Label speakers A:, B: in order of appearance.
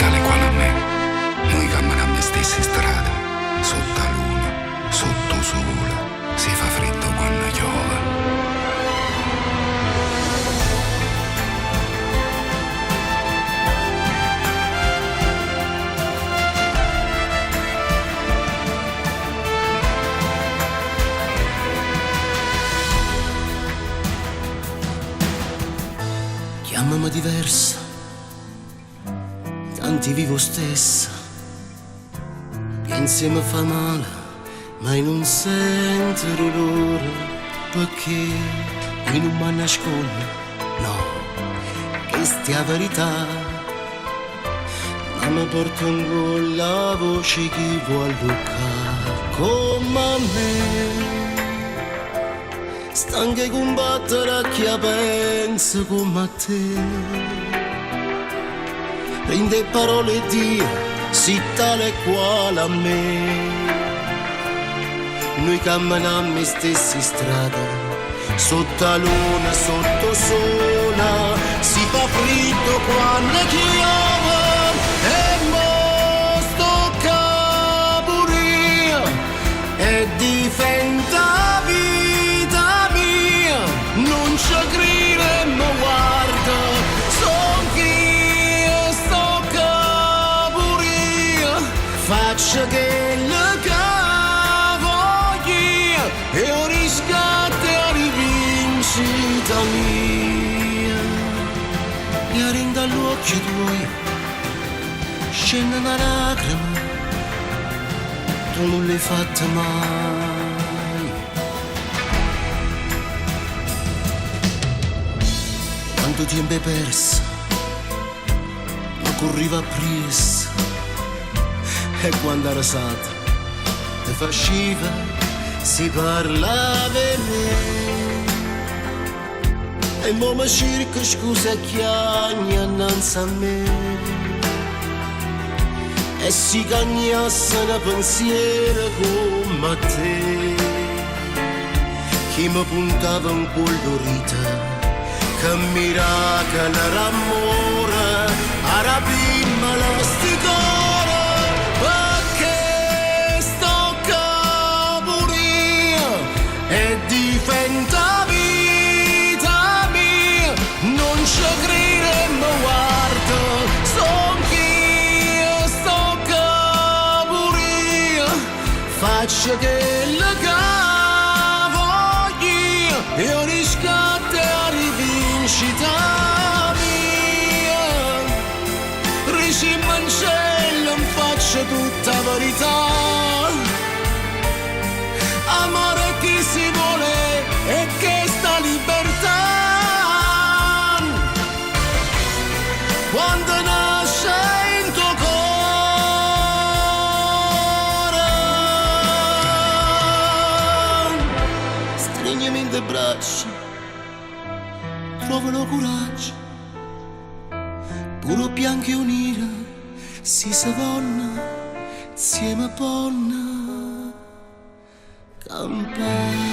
A: tale quale a me. Noi camminiamo le stesse strade, sotto la luna, sotto il sole, si fa freddo quando piove.
B: Chiamami diversa, tanti vivo stessa. Pensi mi fa male, ma io non sento dolore, perché io non mi nascondo, no, questa è la verità. Ma mi porto in gola la voce che vuole toccare come me. Stanca di combattere a chi pensa come a te. Prende parole e Dio, si tale quale a me. Noi camminiamo le stesse strade, sotto la luna, sotto sole, si fa freddo quando piove. E mo sto capuria e difende la vita mia. Non ci crede, ma guarda, son chi sto capuria. Faccia che le cavoglia e un riscatto a rivincita mia. Mi arrinda gli occhi tuoi, scende una lacrima, tu non l'hai fatta mai. Quanto tempo hai perso, ma corriva appresso, e quando era stata, te faceva, si parlava di me. E mo mi cerca scusa chiagna innanzi a me. E si cagnasse un pensiero come a te, chi mi puntava un colorita, che miracolo l'amore, a rapirmi l'osticore, perché sto capuria e difende la vita mia. Non ci crede, ma guarda, son chi sto capuria. Faccia che le cavoglia e un riscatto a rivincita mia. Ricima in cielo in faccia tutta verità. Amare chi si vuole e che sta libertà. Quando nasce in tuo cuore, strignimi in le braccia, trovano coraggio, puro bianco e unire, si savonna, insieme a ponna, campana.